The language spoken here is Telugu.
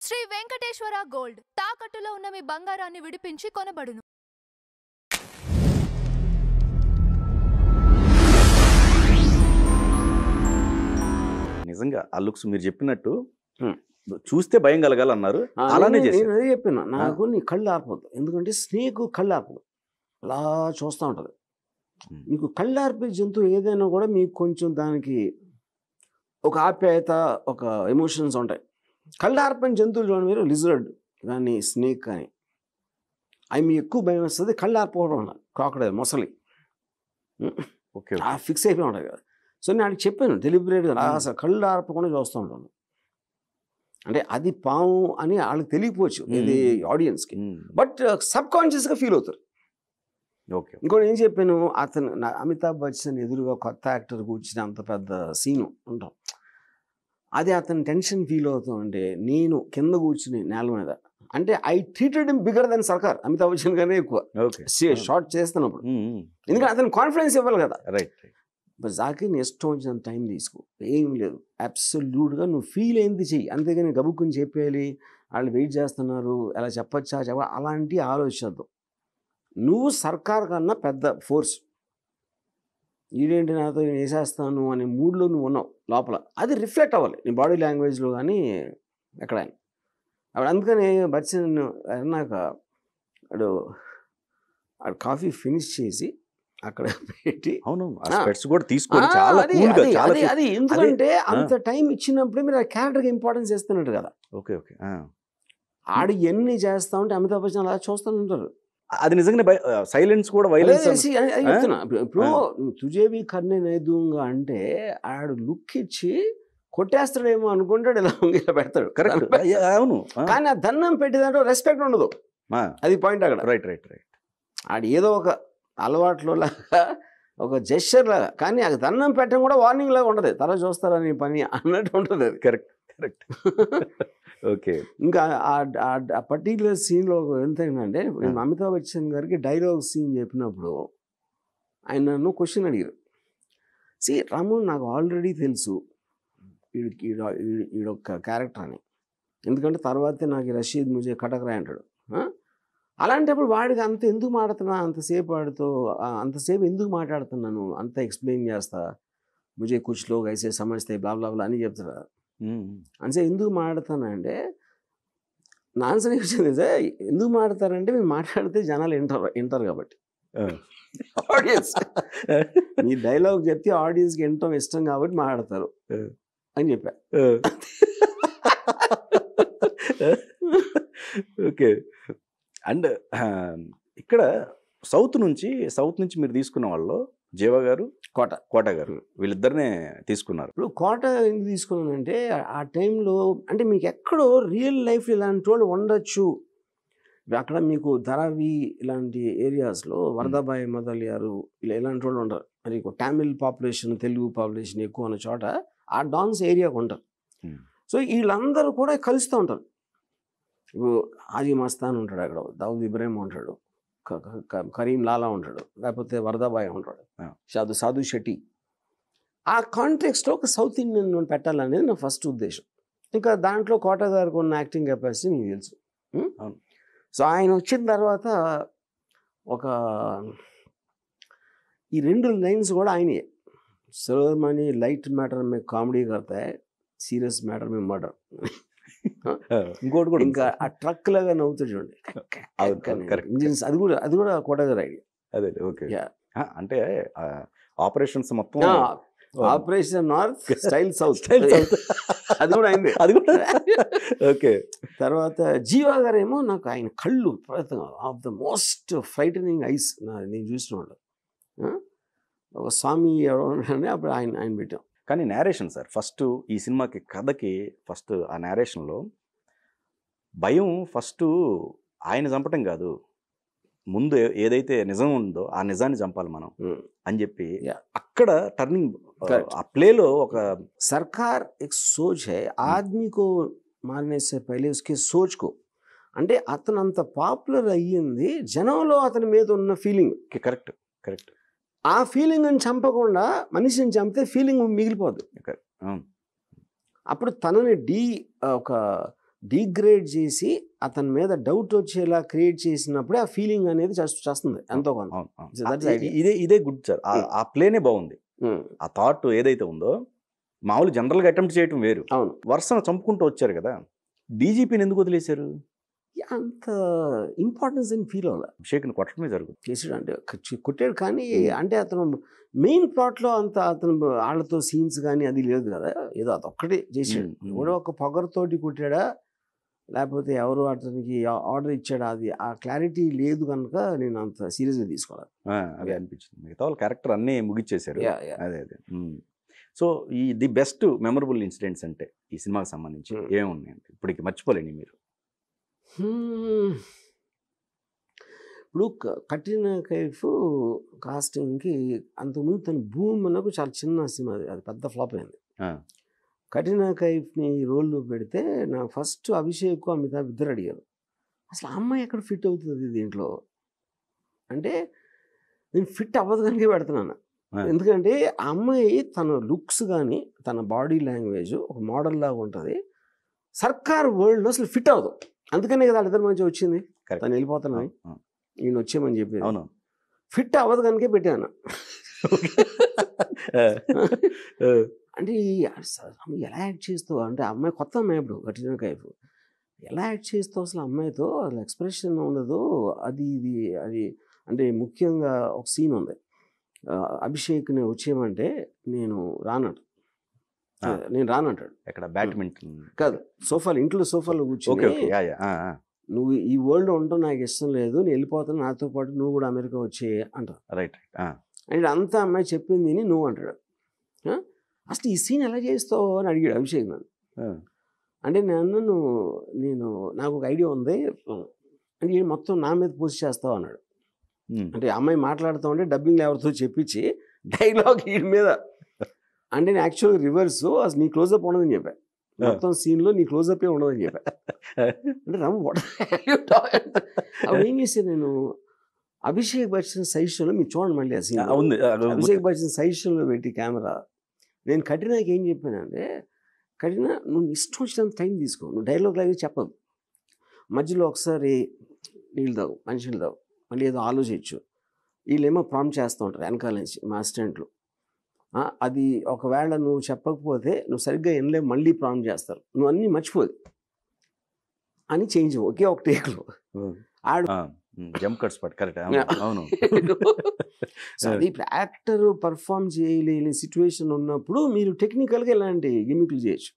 శ్రీ వెంకటేశ్వర గోల్డ్ తాకట్టులో ఉన్న మీ బంగారాన్ని విడిపించి కొనబడును. నిజంగా ఆ లుక్స్ మీరు చెప్పినట్టు చూస్తే భయం కలగాలన్నారు. అలానే నేను అదే చెప్పాను, నాకు నీ కళ్ళు ఆర్పదు. ఎందుకంటే స్నేక్ కళ్ళు ఆర్పదు, అలా చూస్తూ ఉంటుంది. మీకు కళ్ళు ఆర్పే జంతువు ఏదైనా కూడా మీకు కొంచెం దానికి ఒక ఆప్యాయత, ఒక ఎమోషన్స్ ఉంటాయి. కళ్ళు ఆర్పని జంతువులు చూడండి మీరు, లిజర్డ్ కానీ స్నేక్ కానీ, అవి మీకు ఎక్కువ భయం వస్తుంది. కళ్ళు ఆర్పడం వల్ల క్రాకడైల్, మొసలి ఫిక్స్ అయిపోయి ఉంటాయి కదా. సో నేను చెప్పాను డెలిబరేట్గా, అసలు కళ్ళు ఆర్పకుండా చూస్తూ ఉంటాను. అంటే అది పాము అని వాళ్ళకి తెలియకపోవచ్చు ఇది ఆడియన్స్కి, బట్ సబ్ కాన్షియస్గా ఫీల్ అవుతారు. ఓకే. ఇంకోటి ఏం చెప్పాను, అతను అమితాబ్ బచ్చన్ ఎదురుగా కొత్త యాక్టర్ కూర్చుని అంత పెద్ద సీను ఉంటాం, అది అతను టెన్షన్ ఫీల్ అవుతామంటే నేను కింద కూర్చుని నేల మీద, అంటే I treated him bigger than సర్కార్, అమితాబ్ బచ్చన్ గానే ఎక్కువ షార్ట్ చేస్తున్నప్పుడు. ఎందుకంటే అతను కాన్ఫిడెన్స్ ఇవ్వాలి కదా. రైట్. జాకీర్ని ఇష్టం వచ్చిన టైం తీసుకో, ఏం లేదు, అబ్సల్యూట్గా నువ్వు ఫీల్ అయింది చెయ్యి, అంతేగాని గబుక్కుని చెప్పేయాలి వాళ్ళు వెయిట్ చేస్తున్నారు అలా చెప్పచ్చా అలాంటి ఆలోచించద్దు. నువ్వు సర్కార్ కన్నా పెద్ద ఫోర్స్, ఈడేంటి నాతో నేను వేసేస్తాను అనే మూడ్లో నువ్వు ఉన్నావు లోపల, అది రిఫ్లెక్ట్ అవ్వాలి నీ బాడీ లాంగ్వేజ్లో కానీ ఎక్కడైనా. అప్పుడు అందుకని బచ్చన్ అన్నాక వాడు కాఫీ ఫినిష్ చేసి అక్కడ పెట్టి, అవును కూడా తీసుకొని చాలా అది ఎందుకంటే అంత టైం ఇచ్చినప్పుడే మీరు ఆ క్యారెక్టర్కి ఇంపార్టెన్స్ ఇస్తున్నట్టు కదా. Okay okay. ఆడు ఎన్ని చేస్తా ఉంటే అమితాబ్ బచ్చన్ అలా చూస్తూనే ఉంటారు. అది నిజంగానే సైలెన్స్ కూడా వైలెన్స్ చెప్తున్నా. ఇప్పుడు తుజేవి కర్నే నైదూంగా అంటే ఆడు లుక్ ఇచ్చి కొట్టేస్తాడేమో అనుకుంటాడు, ఇలా పెడతాడు. కరెక్ట్, అవును. కానీ ఆ దండం పెట్టేదాంట్లో రెస్పెక్ట్ ఉండదు, అది పాయింట్ అక్కడ. Right right right. ఆడు ఏదో ఒక అలవాట్లో లాగా, ఒక జెస్చర్ లాగా, కానీ ఆ దండం పెట్టడం కూడా వార్నింగ్ లాగా ఉంటుంది, తర్వాత చూస్తారని పని అన్నట్టు ఉంటుంది అది. Correct correct. ఓకే. ఇంకా ఆ పర్టికులర్ సీన్లో ఎంత ఏంటంటే, నేను అమితాబ్ బచ్చన్ గారికి డైలాగ్ సీన్ చెప్పినప్పుడు ఆయన నన్ను క్వశ్చన్ అడిగారు. రాము నాకు ఆల్రెడీ తెలుసు ఈడొక్క క్యారెక్టర్ అని, ఎందుకంటే తర్వాతే నాకు రషీద్ ముజే కటకరాయ్ అంటాడు. అలాంటప్పుడు వాడికి అంత ఎందుకు మాట్లాడుతున్నా, అంతసేపు వాడితో అంతసేపు ఎందుకు మాట్లాడుతున్నాను, అంత ఎక్స్ప్లెయిన్ చేస్తా, ముజే కుచ్ లోగ్ ఐసే సమజ్తే బ్లా బ్లా బ్లా అని చెప్తారు. అంటే ఎందుకు మాట్లాడతానంటే నా ఆన్సర్ వచ్చింది, ఎందుకు మాట్లాడతారంటే మీరు మాట్లాడితే జనాలు వింటారు కాబట్టి, ఆడియన్స్ మీ డైలాగ్ చెప్తే ఆడియన్స్కి వినటం ఇష్టం కాబట్టి మాట్లాడతారు అని చెప్పా. ఓకే. అండ్ ఇక్కడ సౌత్ నుంచి మీరు తీసుకున్న వాళ్ళు జీవా గారు, కోట గారు, వీళ్ళిద్దరినే తీసుకున్నారు. ఇప్పుడు కోట ఎందుకు తీసుకున్నానంటే, ఆ టైంలో అంటే మీకు ఎక్కడో రియల్ లైఫ్ ఇలాంటి వాళ్ళు ఉండొచ్చు. అక్కడ మీకు ధరావి ఇలాంటి ఏరియాస్లో వరదాబాయి మొదలయ్యారు ఇలాంటి వాళ్ళు ఉంటారు. మరి తమిళ్ పాపులేషన్, తెలుగు పాపులేషన్ ఎక్కువ ఉన్న చోట ఆ డాన్స్ ఏరియాకు ఉంటారు. సో వీళ్ళందరూ కూడా కలుస్తూ ఉంటారు. ఇప్పుడు హాజీ మస్తాన్ ఉంటాడు, అక్కడ దావుద్ ఇబ్రాహిం ఉంటాడు, కరీం లాలా ఉంటాడు, లేకపోతే వరదాబాయ్ ఉంటాడు, సాధు శెట్టి. ఆ కాంటెక్స్ట్లో ఒక సౌత్ ఇండియన్ పెట్టాలనేది నా ఫస్ట్ ఉద్దేశం. ఇంకా దాంట్లో కోట గారికి ఉన్న యాక్టింగ్ కెపాసిటీ మీకు తెలుసు. సో ఆయన వచ్చిన తర్వాత ఒక ఈ 2 లైన్స్ కూడా ఆయనే, సర్వమని లైట్ మ్యాటర్ మే కామెడీ కర్తా హై, సీరియస్ మ్యాటర్ మే మర్డర్. ఇంకోటి కూడా ఇంకా ఆ ట్రక్ లాగా నవ్వుతాడు చూడండి, అది కూడా కోట గారి ఐడియా. అదే. ఓకే. అంటే ఆపరేషన్స్ మొత్తం ఆపరేషన్ నార్త్ స్టైల్ సౌత్ అది కూడా అయింది. అది కూడా ఓకే. తర్వాత జీవా గారేమో నాకు ఆయన కళ్ళు of the most frightening ice నేను చూసిన వాళ్ళు, ఒక స్వామి ఎవరు అప్పుడు ఆయన పెట్టాం. కానీ నేరేషన్ సార్, ఫస్ట్ ఈ సినిమాకి కథకి ఫస్ట్ ఆ నేరేషన్లో భయం ఫస్ట్ ఆయన చంపటం కాదు, ముందు ఏదైతే నిజం ఉందో ఆ నిజాన్ని చంపాలి మనం అని చెప్పి అక్కడ టర్నింగ్ ఆ ప్లేలో ఒక సర్కార్ ఎక్ సోచ్ హై ఆద్మీ కో మారనే సే పహలే ఉస్కే సోచ్ కో, అంటే అతను అంత పాపులర్ అయ్యింది జనంలో అతని మీద ఉన్న ఫీలింగ్. Correct correct. ఆ ఫీలింగ్ని చంపకుండా మనిషిని చంపితే ఫీలింగ్ మిగిలిపోదు. అప్పుడు తనని ఒక డిగ్రేడ్ చేసి అతని మీద డౌట్ వచ్చేలా క్రియేట్ చేసినప్పుడే ఆ ఫీలింగ్ అనేది చేస్తుంది ఎంతో కొంత. అవును, అవును. So that's the idea. ఇదే గుడ్ సార్. ఆ ప్లేనే బాగుంది. ఆ థాట్ ఏదైతే ఉందో మామూలు జనరల్గా అటెంప్ట్ చేయటం వేరు, అవును. వరుసను చంపుకుంటూ వచ్చారు కదా. డీజీపీని ఎందుకు వదిలేశారు? అంత ఇంపార్టెన్స్ అని ఫీల్ అవ్వాలి. అభిషేక్ని కొట్టడమే జరుగుతుంది. చేసాడు అంటే కొట్టాడు, కానీ అంటే అతను మెయిన్ ప్లాట్లో అంత అతను వాళ్ళతో సీన్స్ కానీ అది లేదు కదా, ఏదో అదొక్కటే చేసాడు. ఎవడో ఒక పొగరుతోటి కొట్టాడా లేకపోతే ఎవరు అతనికి ఆర్డర్ ఇచ్చాడా, అది ఆ క్లారిటీ లేదు కనుక నేను అంత సీరియస్గా తీసుకోవాలి. అదే అనిపించింది. మిగతా వాళ్ళ క్యారెక్టర్ అన్నీ ముగిచ్చేశారు. అదే అదే. So the best memorable incidents అంటే ఈ సినిమాకి సంబంధించి ఏమున్నాయండి ఇప్పటికి మర్చిపోలేండి మీరు? ఇప్పుడు కట్రినా కైఫ్ కాస్టింగ్కి అంతకుముందు తను భూమి మనకు చాలా చిన్న సినిమా, అది పెద్ద ఫ్లాప్ అయింది. కట్రినా కైఫ్ని రోల్లో పెడితే నాకు ఫస్ట్ అభిషేక్ అమితాబ్ ఇద్దరు అడిగారు, అసలు ఆ అమ్మాయి ఎక్కడ ఫిట్ అవుతుంది దీంట్లో అంటే. నేను ఫిట్ అవ్వదు కనుక పెడుతున్నాను, ఎందుకంటే ఆ అమ్మాయి తన లుక్స్ కానీ తన బాడీ లాంగ్వేజ్ ఒక మోడల్ లాగా ఉంటుంది. సర్కార్ వరల్డ్లో అసలు ఫిట్ అవ్వదు, అందుకనే కదా వాళ్ళిద్దరి మధ్య వచ్చింది. తను వెళ్ళిపోతున్నాను నేను వచ్చేమని చెప్పి ఫిట్ అవ్వదు కనుకే పెట్టాను. అంటే ఎలా యాక్ట్ చేస్తావు అంటే, అమ్మాయి కొత్త అమ్మాయి ఇప్పుడు కట్రినా కైఫ్, ఎలా యాక్ట్ చేస్తావు అసలు అమ్మాయితో, అసలు ఎక్స్ప్రెషన్ ఉండదు అది ఇది అది. అంటే ముఖ్యంగా ఒక సీన్ ఉంది, అభిషేక్ని వచ్చేయమంటే నేను రానంటాడు. ఎక్కడ బ్యాడ్మింటన్ కాదు, సోఫాలు, ఇంట్లో సోఫాలో కూర్చొని నువ్వు ఈ వరల్డ్ ఉండటం నాకు ఇష్టం లేదు, నేను వెళ్ళిపోతాను, నాతో పాటు నువ్వు కూడా అమెరికా వచ్చే అంటావు. రైట్. అంటే అంతా అమ్మాయి చెప్పింది నువ్వు అంటాడు. అసలు ఈ సీన్ ఎలా చేస్తావు అని అడిగాడు అభిషేక్ నన్ను. అంటే నేను నాకు ఒక ఐడియా ఉంది అంటే మొత్తం నా మీద పోస్ట్ చేస్తావు అన్నాడు. అంటే అమ్మాయి మాట్లాడుతూ ఉంటే డబ్బింగ్ ఎవరితో చెప్పించి డైలాగ్ వీడి మీద, అంటే నేను యాక్చువల్గా రివర్స్, అసలు నీ క్లోజప్ ఉండదని చెప్పా, మొత్తం సీన్లో నీ క్లోజప్ ఉండదని చెప్పా. అంటే అప్పుడు ఏం చేశాను నేను, అభిషేక్ బచ్చన్ సజెషన్లో మీరు చూడండి మళ్ళీ ఆ సీన్ ఉంది, అభిషేక్ బచ్చన్ సజెషన్లో పెట్టి కెమెరా, నేను కట్రినాకి ఏం చెప్పానంటే, కట్రినా నువ్వు ఇష్టం వచ్చినంత టైం తీసుకో, నువ్వు డైలాగ్ లాగే చెప్పదు, మధ్యలో ఒకసారి నీళ్ళు తాగు, మనుషులు తాగు, మళ్ళీ ఏదో ఆలోచించు, వీళ్ళేమో ప్రాంప్ట్ చేస్తూ ఉంటారు వెనకాల నుంచి మా అసిస్టెంట్లు, అది ఒకవేళ నువ్వు చెప్పకపోతే నువ్వు సరిగ్గా వినలేవు, మళ్ళీ ప్రాంప్ట్ చేస్తారు, నువ్వు అన్నీ మర్చిపోదు అని చేంజ్ ఒకే ఒక టేక్లో ఆడు జంప్ కట్స్ పట్ కరెక్ట్. అవును. సో అది ఇప్పుడు యాక్టర్ పర్ఫామ్ చేయలేని సిచ్యువేషన్ ఉన్నప్పుడు మీరు టెక్నికల్గా ఇలాంటి గిమిక్లు చేయొచ్చు.